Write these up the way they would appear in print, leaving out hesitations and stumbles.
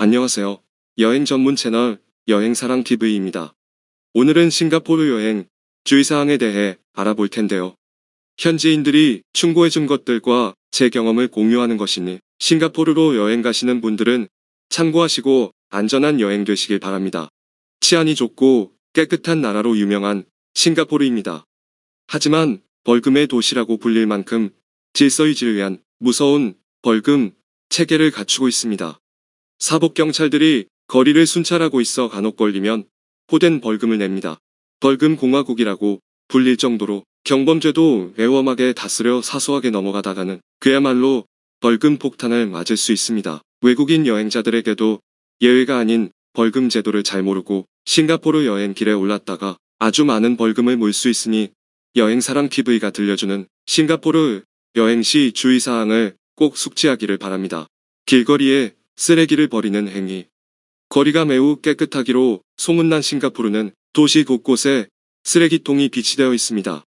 안녕하세요. 여행 전문 채널 여행사랑TV입니다. 오늘은 싱가포르 여행 주의사항에 대해 알아볼 텐데요. 현지인들이 충고해준 것들과 제 경험을 공유하는 것이니 싱가포르로 여행 가시는 분들은 참고하시고 안전한 여행 되시길 바랍니다. 치안이 좋고 깨끗한 나라로 유명한 싱가포르입니다. 하지만 벌금의 도시라고 불릴 만큼 질서 유지를 위한 무서운 벌금 체계를 갖추고 있습니다. 사법경찰들이 거리를 순찰하고 있어 간혹 걸리면 포된 벌금을 냅니다. 벌금 공화국이라고 불릴 정도로 경범죄도 매엄하게 다스려 사소하게 넘어가다가는 그야말로 벌금 폭탄을 맞을 수 있습니다. 외국인 여행자들에게도 예외가 아닌 벌금 제도를 잘 모르고 싱가포르 여행 길에 올랐다가 아주 많은 벌금을 물 수 있으니 여행사랑TV가 들려주는 싱가포르 여행 시 주의사항을 꼭 숙지하기를 바랍니다. 길거리에 쓰레기를 버리는 행위. 거리가 매우 깨끗하기로 소문난 싱가포르는 도시 곳곳에 쓰레기통이 비치되어 있습니다.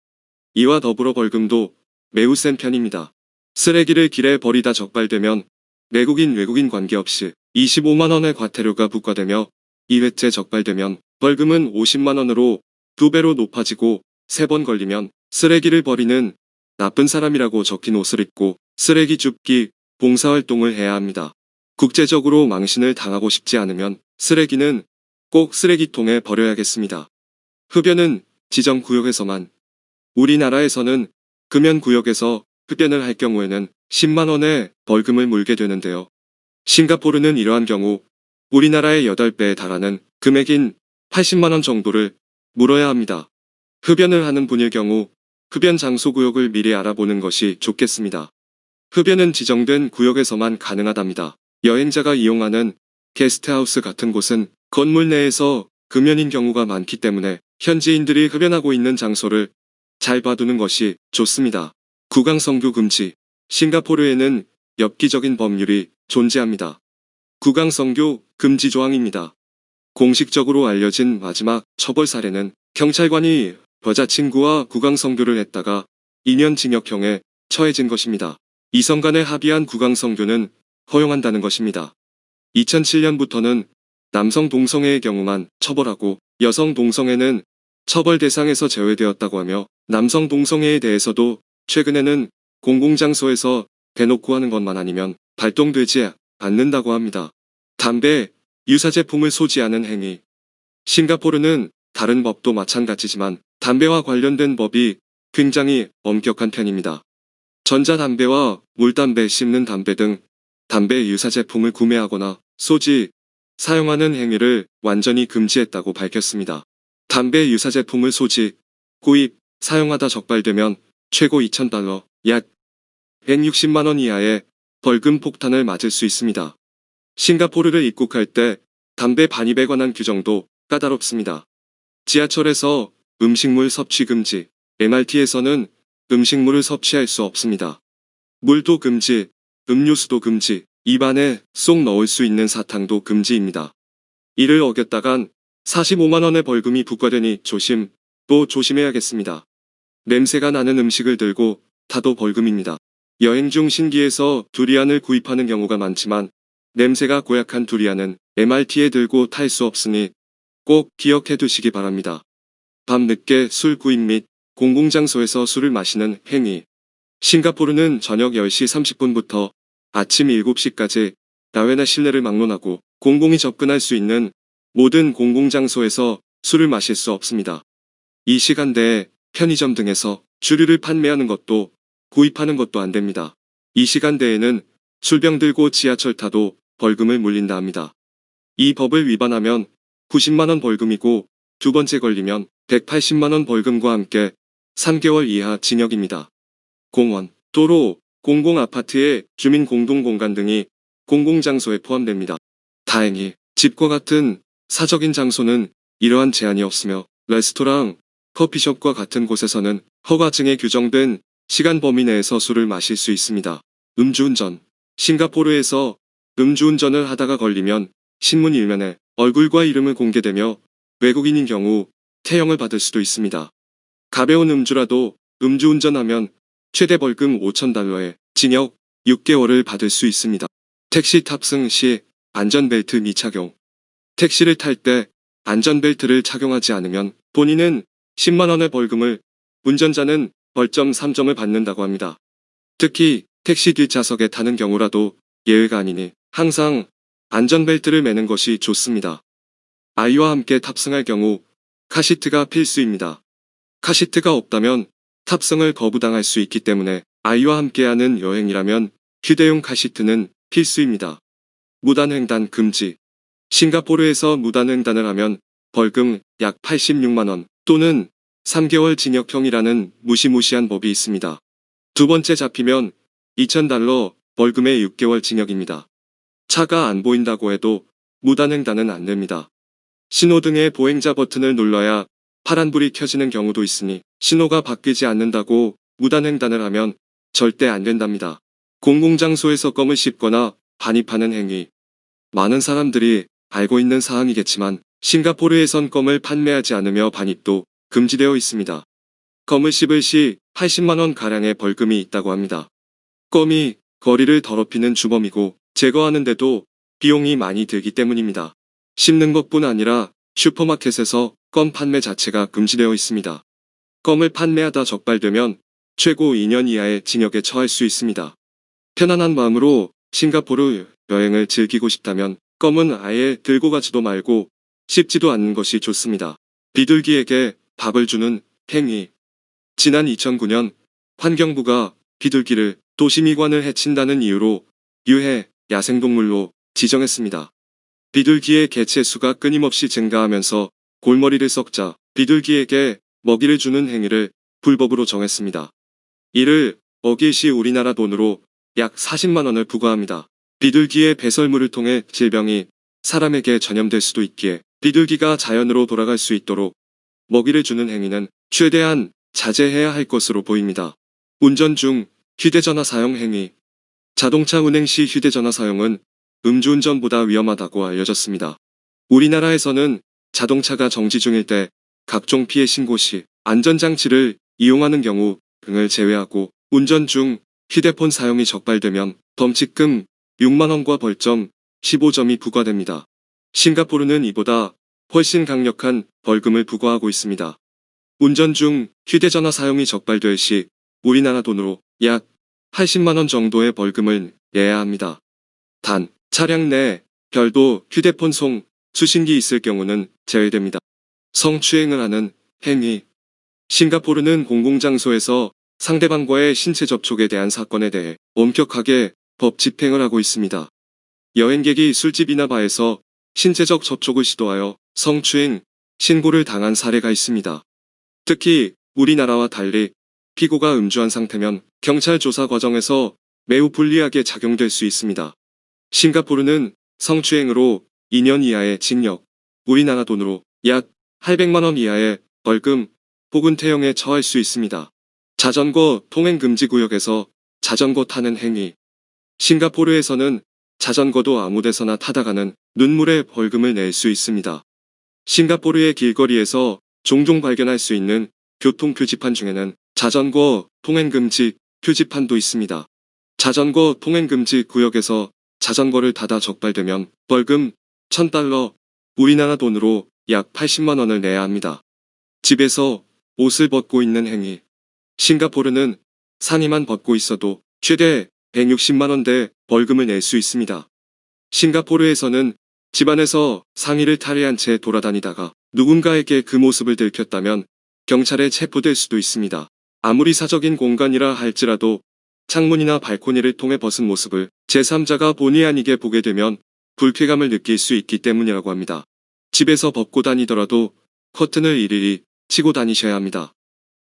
이와 더불어 벌금도 매우 센 편입니다. 쓰레기를 길에 버리다 적발되면 외국인 관계없이 25만원의 과태료가 부과되며 2회째 적발되면 벌금은 50만원으로 2배로 높아지고 3번 걸리면 쓰레기를 버리는 나쁜 사람이라고 적힌 옷을 입고 쓰레기 줍기 봉사활동을 해야 합니다. 국제적으로 망신을 당하고 싶지 않으면 쓰레기는 꼭 쓰레기통에 버려야겠습니다. 흡연은 지정 구역에서만. 우리나라에서는 금연 구역에서 흡연을 할 경우에는 10만원의 벌금을 물게 되는데요. 싱가포르는 이러한 경우 우리나라의 8배에 달하는 금액인 80만원 정도를 물어야 합니다. 흡연을 하는 분일 경우 흡연 장소 구역을 미리 알아보는 것이 좋겠습니다. 흡연은 지정된 구역에서만 가능하답니다. 여행자가 이용하는 게스트하우스 같은 곳은 건물 내에서 금연인 경우가 많기 때문에 현지인들이 흡연하고 있는 장소를 잘 봐두는 것이 좋습니다. 구강성교 금지. 싱가포르에는 엽기적인 법률이 존재합니다. 구강성교 금지 조항입니다. 공식적으로 알려진 마지막 처벌 사례는 경찰관이 여자친구와 구강성교를 했다가 2년 징역형에 처해진 것입니다. 이성 간에 합의한 구강성교는 허용한다는 것입니다. 2007년부터는 남성 동성애의 경우만 처벌하고 여성 동성애는 처벌 대상에서 제외되었다고 하며 남성 동성애에 대해서도 최근에는 공공장소에서 대놓고 하는 것만 아니면 발동되지 않는다고 합니다. 담배, 유사제품을 소지하는 행위. 싱가포르는 다른 법도 마찬가지지만 담배와 관련된 법이 굉장히 엄격한 편입니다. 전자담배와 물담배, 씹는 담배 등 담배 유사제품을 구매하거나 소지, 사용하는 행위를 완전히 금지했다고 밝혔습니다. 담배 유사제품을 소지, 구입, 사용하다 적발되면 최고 2,000달러, 약 160만원 이하의 벌금 폭탄을 맞을 수 있습니다. 싱가포르를 입국할 때 담배 반입에 관한 규정도 까다롭습니다. 지하철에서 음식물 섭취 금지, MRT에서는 음식물을 섭취할 수 없습니다. 물도 금지, 음료수도 금지, 입안에 쏙 넣을 수 있는 사탕도 금지입니다. 이를 어겼다간 45만원의 벌금이 부과되니 또 조심해야겠습니다. 냄새가 나는 음식을 들고 타도 벌금입니다. 여행 중 신기해서 두리안을 구입하는 경우가 많지만 냄새가 고약한 두리안은 MRT에 들고 탈 수 없으니 꼭 기억해 두시기 바랍니다. 밤늦게 술 구입 및 공공장소에서 술을 마시는 행위. 싱가포르는 저녁 10시 30분부터 아침 7시까지 야외나 실내를 막론하고 공공이 접근할 수 있는 모든 공공장소에서 술을 마실 수 없습니다. 이 시간대에 편의점 등에서 주류를 판매하는 것도 구입하는 것도 안 됩니다. 이 시간대에는 술병 들고 지하철 타도 벌금을 물린다 합니다. 이 법을 위반하면 90만원 벌금이고 두 번째 걸리면 180만원 벌금과 함께 3개월 이하 징역입니다. 공원, 도로, 공공아파트의 주민 공동공간 등이 공공장소에 포함됩니다. 다행히 집과 같은 사적인 장소는 이러한 제한이 없으며 레스토랑, 커피숍과 같은 곳에서는 허가증에 규정된 시간 범위 내에서 술을 마실 수 있습니다. 음주운전. 싱가포르에서 음주운전을 하다가 걸리면 신문 일면에 얼굴과 이름을 공개되며 외국인인 경우 태형을 받을 수도 있습니다. 가벼운 음주라도 음주운전하면 최대 벌금 5,000달러에 징역 6개월을 받을 수 있습니다. 택시 탑승 시 안전벨트 미착용. 택시를 탈 때 안전벨트를 착용하지 않으면 본인은 10만 원의 벌금을, 운전자는 벌점 3점을 받는다고 합니다. 특히 택시 뒷좌석에 타는 경우라도 예외가 아니니 항상 안전벨트를 매는 것이 좋습니다. 아이와 함께 탑승할 경우 카시트가 필수입니다. 카시트가 없다면 탑승을 거부당할 수 있기 때문에 아이와 함께하는 여행이라면 휴대용 카시트는 필수입니다. 무단횡단 금지. 싱가포르에서 무단횡단을 하면 벌금 약 86만 원 또는 3개월 징역형이라는 무시무시한 법이 있습니다. 두 번째 잡히면 2,000달러, 벌금에 6개월 징역입니다. 차가 안 보인다고 해도 무단횡단은 안 됩니다. 신호등의 보행자 버튼을 눌러야 파란불이 켜지는 경우도 있으니 신호가 바뀌지 않는다고 무단횡단을 하면 절대 안 된답니다. 공공장소에서 껌을 씹거나 반입하는 행위. 많은 사람들이 알고 있는 사항이겠지만 싱가포르에선 껌을 판매하지 않으며 반입도 금지되어 있습니다. 껌을 씹을 시 80만 원 가량의 벌금이 있다고 합니다. 껌이 거리를 더럽히는 주범이고 제거하는데도 비용이 많이 들기 때문입니다. 씹는 것뿐 아니라 슈퍼마켓에서 껌 판매 자체가 금지되어 있습니다. 껌을 판매하다 적발되면 최고 2년 이하의 징역에 처할 수 있습니다. 편안한 마음으로 싱가포르 여행을 즐기고 싶다면 껌은 아예 들고 가지도 말고 씹지도 않는 것이 좋습니다. 비둘기에게 밥을 주는 행위. 지난 2009년 환경부가 비둘기를 도시미관을 해친다는 이유로 유해 야생동물로 지정했습니다. 비둘기의 개체 수가 끊임없이 증가하면서 골머리를 썩자 비둘기에게 먹이를 주는 행위를 불법으로 정했습니다. 이를 어길 시 우리나라 돈으로 약 40만 원을 부과합니다. 비둘기의 배설물을 통해 질병이 사람에게 전염될 수도 있기에 비둘기가 자연으로 돌아갈 수 있도록 먹이를 주는 행위는 최대한 자제해야 할 것으로 보입니다. 운전 중 휴대전화 사용 행위. 자동차 운행 시 휴대전화 사용은 음주운전보다 위험하다고 알려졌습니다. 우리나라에서는 자동차가 정지 중일 때 각종 피해 신고 시 안전장치를 이용하는 경우 등을 제외하고 운전 중 휴대폰 사용이 적발되면 범칙금 6만 원과 벌점 15점이 부과됩니다. 싱가포르는 이보다 훨씬 강력한 벌금을 부과하고 있습니다. 운전 중 휴대전화 사용이 적발될 시 우리나라 돈으로 약 80만 원 정도의 벌금을 내야 합니다. 단, 차량 내 별도 휴대폰 송, 수신기 있을 경우는 제외됩니다. 성추행을 하는 행위. 싱가포르는 공공장소에서 상대방과의 신체 접촉에 대한 사건에 대해 엄격하게 법 집행을 하고 있습니다. 여행객이 술집이나 바에서 신체적 접촉을 시도하여 성추행, 신고를 당한 사례가 있습니다. 특히 우리나라와 달리 피고가 음주한 상태면 경찰 조사 과정에서 매우 불리하게 작용될 수 있습니다. 싱가포르는 성추행으로 2년 이하의 징역, 우리나라 돈으로 약 800만 원 이하의 벌금 혹은 퇴형에 처할 수 있습니다. 자전거 통행 금지 구역에서 자전거 타는 행위. 싱가포르에서는 자전거도 아무데서나 타다가는 눈물의 벌금을 낼 수 있습니다. 싱가포르의 길거리에서 종종 발견할 수 있는 교통 표지판 중에는 자전거 통행 금지 표지판도 있습니다. 자전거 통행 금지 구역에서 자전거를 타다 적발되면 벌금 1,000달러, 우리나라 돈으로 약 80만 원을 내야 합니다. 집에서 옷을 벗고 있는 행위. 싱가포르는 상의만 벗고 있어도 최대 160만 원대 벌금을 낼 수 있습니다. 싱가포르에서는 집안에서 상의를 탈의한 채 돌아다니다가 누군가에게 그 모습을 들켰다면 경찰에 체포될 수도 있습니다. 아무리 사적인 공간이라 할지라도 창문이나 발코니를 통해 벗은 모습을 제3자가 본의 아니게 보게 되면 불쾌감을 느낄 수 있기 때문이라고 합니다. 집에서 벗고 다니더라도 커튼을 일일이 치고 다니셔야 합니다.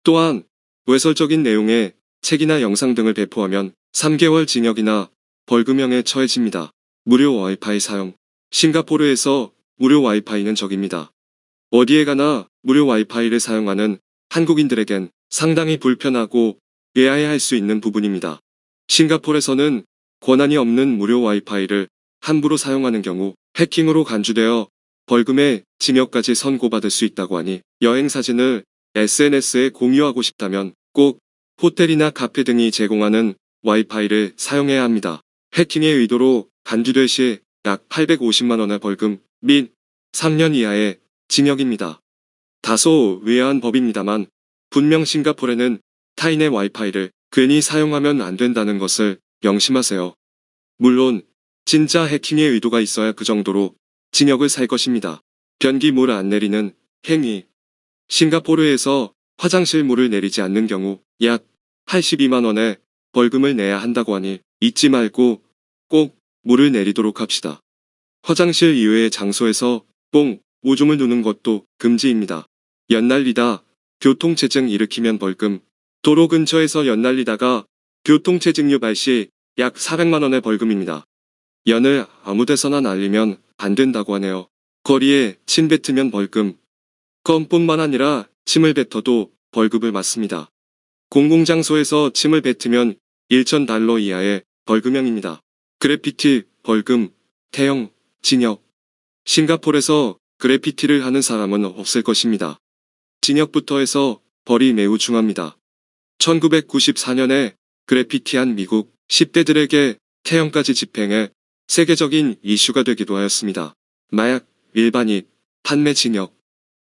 또한 외설적인 내용의 책이나 영상 등을 배포하면 3개월 징역이나 벌금형에 처해집니다. 무료 와이파이 사용. 싱가포르에서 무료 와이파이는 적입니다. 어디에 가나 무료 와이파이를 사용하는 한국인들에겐 상당히 불편하고 의아해할 수 있는 부분입니다. 싱가포르에서는 권한이 없는 무료 와이파이를 함부로 사용하는 경우 해킹으로 간주되어 벌금에 징역까지 선고받을 수 있다고 하니 여행 사진을 SNS에 공유하고 싶다면 꼭 호텔이나 카페 등이 제공하는 와이파이를 사용해야 합니다. 해킹의 의도로 간주될 시 약 850만원의 벌금 및 3년 이하의 징역입니다. 다소 의아한 법입니다만 분명 싱가포르는 타인의 와이파이를 괜히 사용하면 안 된다는 것을 명심하세요. 물론 진짜 해킹의 의도가 있어야 그 정도로 징역을 살 것입니다. 변기 물 안 내리는 행위. 싱가포르에서 화장실 물을 내리지 않는 경우 약 82만원의 벌금을 내야 한다고 하니 잊지 말고 꼭 물을 내리도록 합시다. 화장실 이외의 장소에서 오줌을 누는 것도 금지입니다. 연날리다, 교통체증 일으키면 벌금. 도로 근처에서 연날리다가 교통체증 유발 시 약 400만원의 벌금입니다. 연을 아무데서나 날리면 안 된다고 하네요. 거리에 침 뱉으면 벌금. 껌뿐만 아니라 침을 뱉어도 벌금을 맞습니다. 공공장소에서 침을 뱉으면 1,000달러 이하의 벌금형입니다. 그래피티, 벌금, 태형, 징역. 싱가포르에서 그래피티를 하는 사람은 없을 것입니다. 징역부터 해서 벌이 매우 중합니다. 1994년에 그래피티한 미국 10대들에게 태형까지 집행해 세계적인 이슈가 되기도 하였습니다. 마약, 일반입, 판매 징역.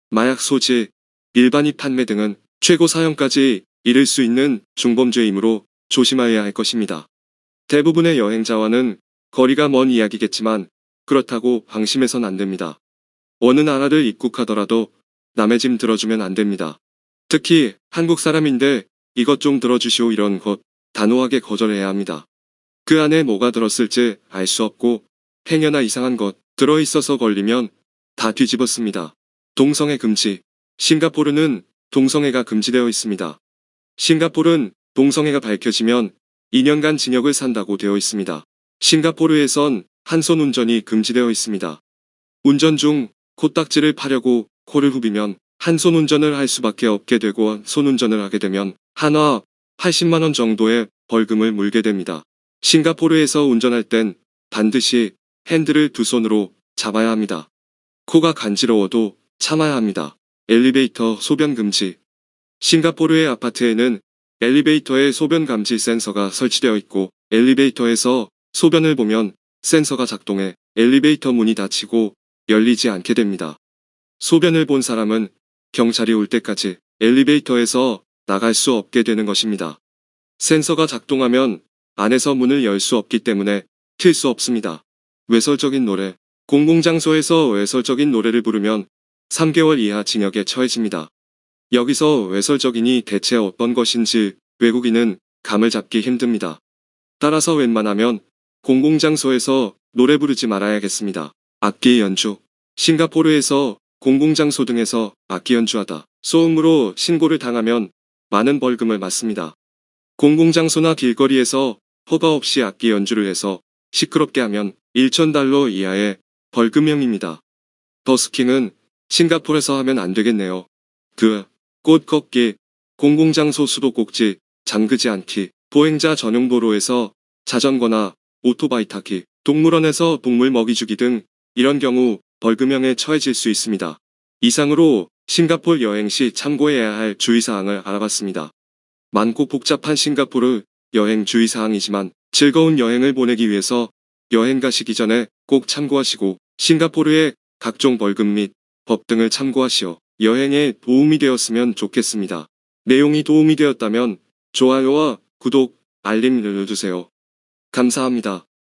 마약 소지, 일반입 판매 등은 최고 사형까지 이를 수 있는 중범죄이므로 조심하여야 할 것입니다. 대부분의 여행자와는 거리가 먼 이야기겠지만 그렇다고 방심해선 안 됩니다. 어느 나라를 입국하더라도 남의 짐 들어주면 안 됩니다. 특히 한국 사람인데 이것 좀 들어주시오 이런 것 단호하게 거절해야 합니다. 그 안에 뭐가 들었을지 알 수 없고 행여나 이상한 것 들어있어서 걸리면 다 뒤집었습니다. 동성애 금지. 싱가포르는 동성애가 금지되어 있습니다. 싱가포르는 동성애가 밝혀지면 2년간 징역을 산다고 되어 있습니다. 싱가포르에선 한손 운전이 금지되어 있습니다. 운전 중 코딱지를 파려고 코를 후비면 한손 운전을 할 수밖에 없게 되고 손운전을 하게 되면 한화 80만원 정도의 벌금을 물게 됩니다. 싱가포르에서 운전할 땐 반드시 핸들을 두 손으로 잡아야 합니다. 코가 간지러워도 참아야 합니다. 엘리베이터 소변 금지. 싱가포르의 아파트에는 엘리베이터에 소변 감지 센서가 설치되어 있고 엘리베이터에서 소변을 보면 센서가 작동해 엘리베이터 문이 닫히고 열리지 않게 됩니다. 소변을 본 사람은 경찰이 올 때까지 엘리베이터에서 나갈 수 없게 되는 것입니다. 센서가 작동하면 안에서 문을 열 수 없기 때문에 틀 수 없습니다. 외설적인 노래. 공공장소에서 외설적인 노래를 부르면 3개월 이하 징역에 처해집니다. 여기서 외설적인이 대체 어떤 것인지 외국인은 감을 잡기 힘듭니다. 따라서 웬만하면 공공장소에서 노래 부르지 말아야겠습니다. 악기 연주. 싱가포르에서 공공장소 등에서 악기 연주하다 소음으로 신고를 당하면 많은 벌금을 맞습니다. 공공장소나 길거리에서 허가 없이 악기 연주를 해서 시끄럽게 하면 1,000달러 이하의 벌금형입니다. 버스킹은 싱가포르에서 하면 안 되겠네요. 꽃 걷기, 공공장소 수도꼭지, 잠그지 않기, 보행자 전용 도로에서 자전거나 오토바이 타기, 동물원에서 동물 먹이 주기 등 이런 경우 벌금형에 처해질 수 있습니다. 이상으로 싱가포르 여행 시 참고해야 할 주의사항을 알아봤습니다. 많고 복잡한 싱가포르 여행 주의사항이지만 즐거운 여행을 보내기 위해서 여행 가시기 전에 꼭 참고하시고 싱가포르의 각종 벌금 및 법 등을 참고하시어 여행에 도움이 되었으면 좋겠습니다. 내용이 도움이 되었다면 좋아요와 구독, 알림 눌러주세요. 감사합니다.